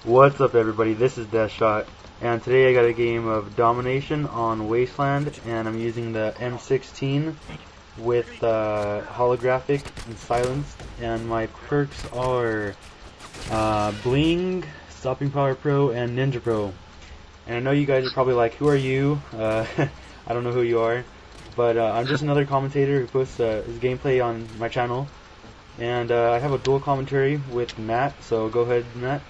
What's up, everybody? This is DeathXSh0t, and today I got a game of Domination on Wasteland, and I'm using the M16 with holographic and silenced, and my perks are Bling, Stopping Power Pro, and Ninja Pro. And I know you guys are probably like, who are you? I don't know who you are, but I'm just another commentator who posts his gameplay on my channel, and I have a dual commentary with Matt, so go ahead, Matt.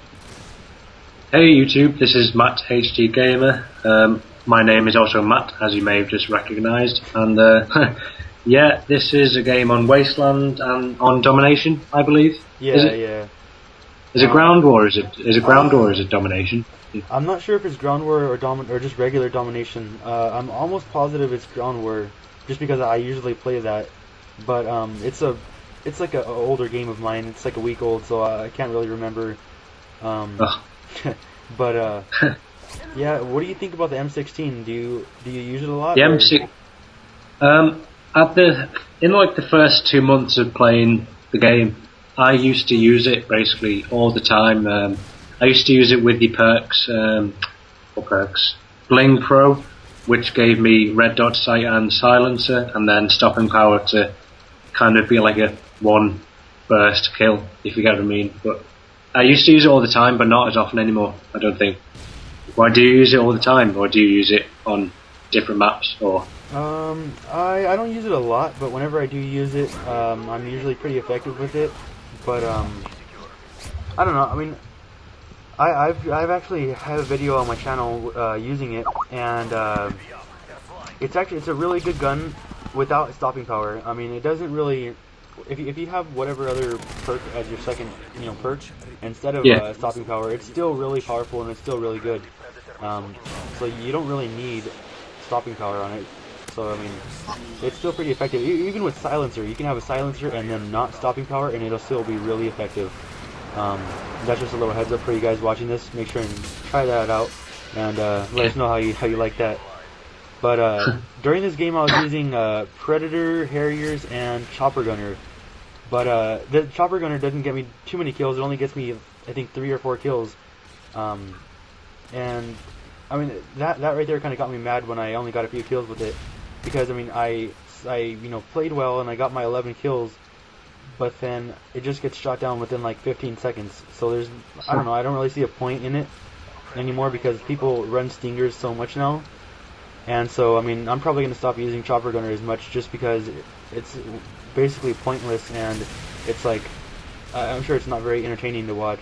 Hey YouTube, this is MattHDGamer. My name is also Matt, as you may have just recognised, and yeah, this is a game on Wasteland and on Domination, I believe. Yeah, is it ground war? Is it ground war? Or is it Domination? I'm not sure if it's ground war or just regular Domination. I'm almost positive it's ground war, just because I usually play that. But it's like an older game of mine. It's like a week old, so I can't really remember. But yeah, what do you think about the M16? Do you use it a lot? The M6. In like the first 2 months of playing the game, I used to use it basically all the time. I used to use it with the perks, Bling Pro, which gave me red dot sight and silencer, and then stopping power to kind of be like a one burst kill, if you get what I mean. But I used to use it all the time, but not as often anymore, I don't think. Why do you use it all the time, or do you use it on different maps? Or I don't use it a lot, but whenever I do use it, I'm usually pretty effective with it. But I don't know. I mean, I've actually had a video on my channel using it, and it's a really good gun without stopping power. I mean, it doesn't really. If you have whatever other perk as your second perk instead of stopping power, it's still really powerful and it's still really good. So you don't really need stopping power on it. So I mean, it's still pretty effective. Even with silencer, you can have a silencer and then not stopping power, and it'll still be really effective. That's just a little heads up for you guys watching this. Make sure and try that out, and let us know how you like that. But during this game, I was using Predator, Harriers, and Chopper Gunner. But the Chopper Gunner doesn't get me too many kills. It only gets me, I think, 3 or 4 kills. And I mean, that right there kind of got me mad when I only got a few kills with it, because I mean, I played well and I got my 11 kills, but then it just gets shot down within like 15 seconds. So I don't know, I don't really see a point in it anymore, because people run Stingers so much now. And so, I mean, I'm probably going to stop using Chopper Gunner as much, just because it's basically pointless, and it's like, I'm sure it's not very entertaining to watch.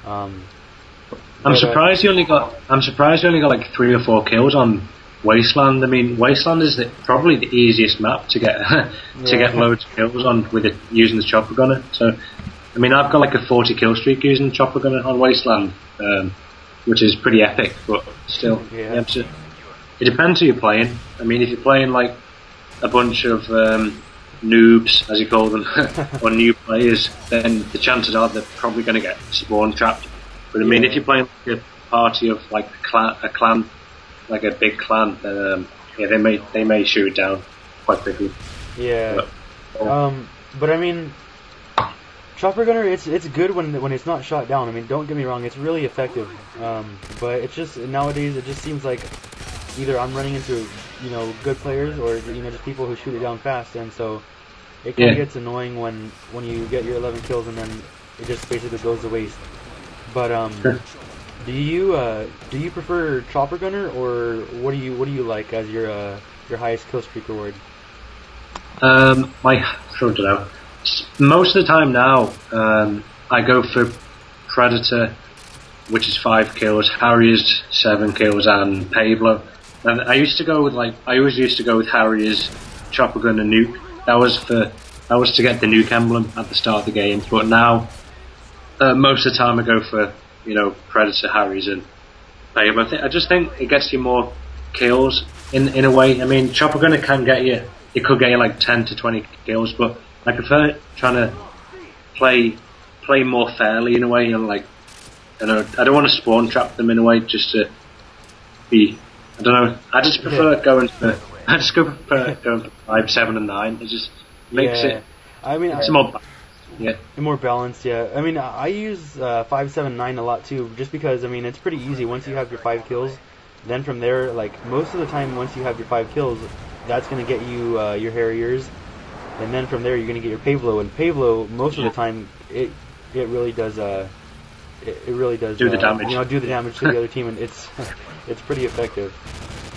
I'm surprised you only got like 3 or 4 kills on Wasteland. I mean, Wasteland is probably the easiest map to get get loads of kills on with using the Chopper Gunner. So, I mean, I've got like a 40 kill streak using the Chopper Gunner on Wasteland, which is pretty epic. But still, it depends who you're playing. I mean, if you're playing like a bunch of noobs, as you call them, or new players, then the chances are they're probably going to get spawn trapped. But I mean, if you're playing like a party of like a clan, like a big clan, then they may shoot it down quite quickly. Yeah. But I mean, Chopper Gunner, it's good when it's not shot down. I mean, don't get me wrong, it's really effective. But it's just nowadays it just seems like either I'm running into good players, or just people who shoot it down fast, and so it kind of gets annoying when you get your 11 kills and then it just basically goes to waste. But do you prefer Chopper Gunner, or what do you like as your highest kill streak reward? I don't know. Most of the time now, I go for Predator, which is 5 kills, Harriers 7 kills, and Pablo. And I always used to go with Harriers, Chopper Gun, and Nuke. That was to get the Nuke emblem at the start of the game. But now, most of the time I go for Predator, Harriers, and Pablo. I just think it gets you more kills in a way. I mean, Chopper Gunner can get you. It could get you like 10 to 20 kills, but I prefer trying to play more fairly in a way. Like, I don't want to spawn trap them in a way, just to be. I don't know. I just prefer going for 5, 7, and 9. It just makes it. I mean, it's more. Yeah. More balanced, yeah. I mean, I use 579 a lot too, just because I mean it's pretty easy once you have your 5 kills. Then from there, like most of the time, once you have your 5 kills, that's gonna get you your Harriers, and then from there you're gonna get your Pavlo. And Pavlo, most of the time, it really does it really does do the damage. You know, do the damage to the other team, and it's it's pretty effective.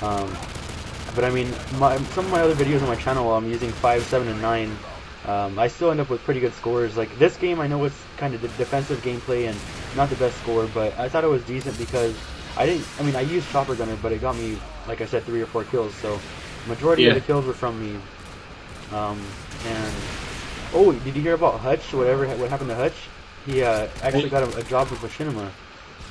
But I mean, some of my other videos on my channel, I'm using 5, 7, and 9. I still end up with pretty good scores. Like this game, I know it's kind of defensive gameplay and not the best score, but I thought it was decent because I used Chopper Gunner, but it got me, like I said, 3 or 4 kills. So majority of the kills were from me. And oh, did you hear about Hutch? What happened to Hutch? He actually got a job with Machinima.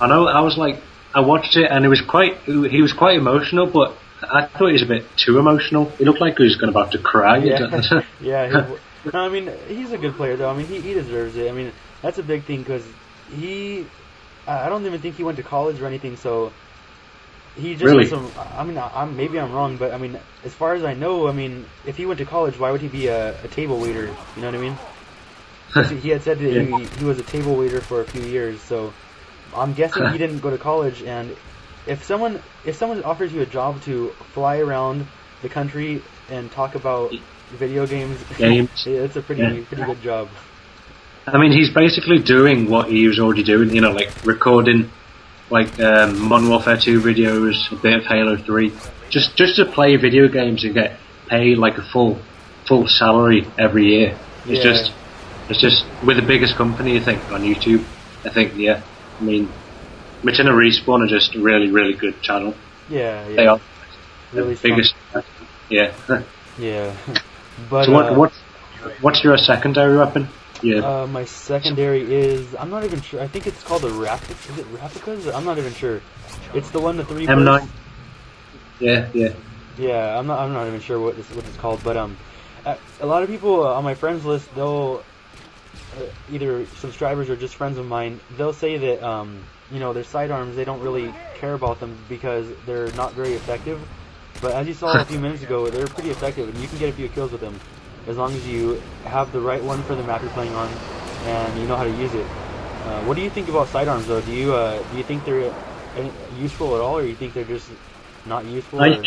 I know. I watched it, and he was quite emotional, but I thought he was a bit too emotional. He looked like he was about to cry. Yeah, yeah. No, I mean, he's a good player, though. I mean, he deserves it. I mean, that's a big thing, because I don't even think he went to college or anything, so he just really? has some, I mean, maybe I'm wrong, but I mean, as far as I know, I mean, if he went to college, why would he be a table waiter? You know what I mean? He had said that he was a table waiter for a few years, so I'm guessing he didn't go to college. And if someone offers you a job to fly around the country and talk about video games, it's a pretty good job. I mean, he's basically doing what he was already doing, you know, like recording like Modern Warfare 2 videos, a bit of Halo 3, just to play video games and get paid like a full salary every year. It's just with the biggest company, I think, on YouTube. I think, I mean, Machinima Respawn are just a really, really good channel. Yeah. They are really the biggest. Yeah. Yeah. But so what's your secondary weapon? Yeah. My secondary is, I'm not even sure. I think it's called a Rapid. Is it Rapicas? I'm not even sure. It's the one, the 3 M9. Yeah. Yeah, I'm not even sure what it's called, but a lot of people on my friends list, they'll either subscribers or just friends of mine, they'll say that you know, their sidearms, they don't really care about them because they're not very effective. But as you saw a few minutes ago, they're pretty effective, and you can get a few kills with them as long as you have the right one for the map you're playing on and you know how to use it. What do you think about sidearms, though? Do you think they're useful at all, or do you think they're just not useful? I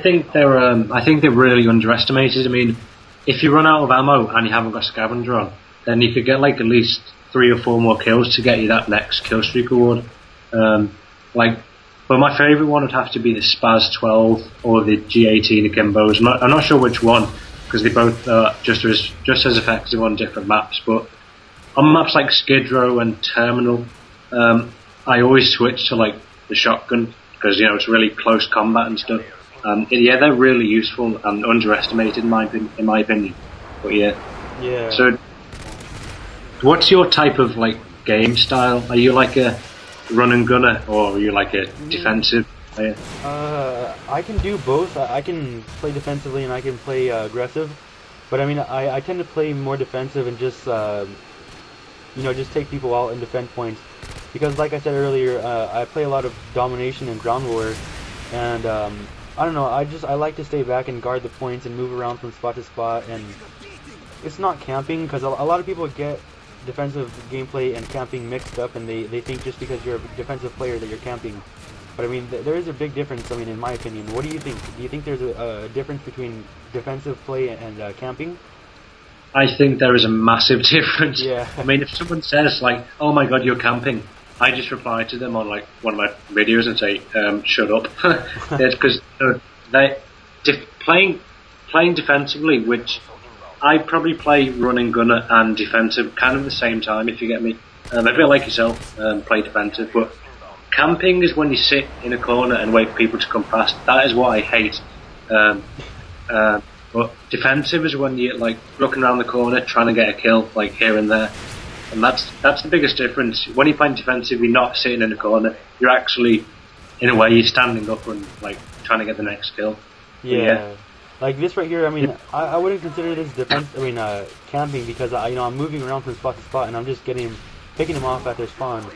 think they're really underestimated. I mean, if you run out of ammo and you haven't got scavenger on, then you could get like at least 3 or 4 more kills to get you that next kill streak award. But my favourite one would have to be the Spaz 12 or the G18 Akimbos. I'm not sure which one, because they both are just as effective on different maps. But on maps like Skid Row and Terminal, I always switch to like the shotgun, because, you know, it's really close combat and stuff. They're really useful and underestimated in my opinion. But yeah. So, what's your type of like game style? Are you like a run and gunner, or are you like a defensive player? I can do both. I can play defensively and I can play aggressive. But I mean, I tend to play more defensive and just just take people out and defend points. Because like I said earlier, I play a lot of domination and ground war, and I don't know, I like to stay back and guard the points and move around from spot to spot. And it's not camping, because a lot of people get defensive gameplay and camping mixed up, and they think just because you're a defensive player that you're camping. But I mean, there is a big difference, I mean, in my opinion. What do you think? Do you think there's a difference between defensive play and camping? I think there is a massive difference. Yeah. I mean, if someone says like, "Oh my God, you're camping," I just reply to them on like one of my videos and say, "Shut up." Because playing defensively, which I probably play running gunner and defensive kind of at the same time, if you get me. A bit like yourself, play defensive, but camping is when you sit in a corner and wait for people to come past. That is what I hate. But defensive is when you're like looking around the corner trying to get a kill, like here and there. And that's the biggest difference. When you're playing defensive, you're not sitting in a corner. You're actually, in a way, you're standing up and like trying to get the next kill. Yeah. Like this right here, I mean, I wouldn't consider this camping, because I'm moving around from spot to spot and I'm just picking them off at their spawn with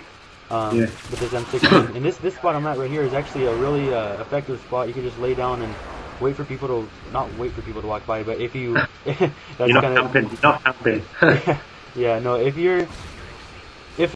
this M16. And this spot I'm at right here is actually a really effective spot. You can just lay down and wait for people to not wait for people to walk by, but if you that's You're not kind of camping. You're not camping. yeah, no, if you're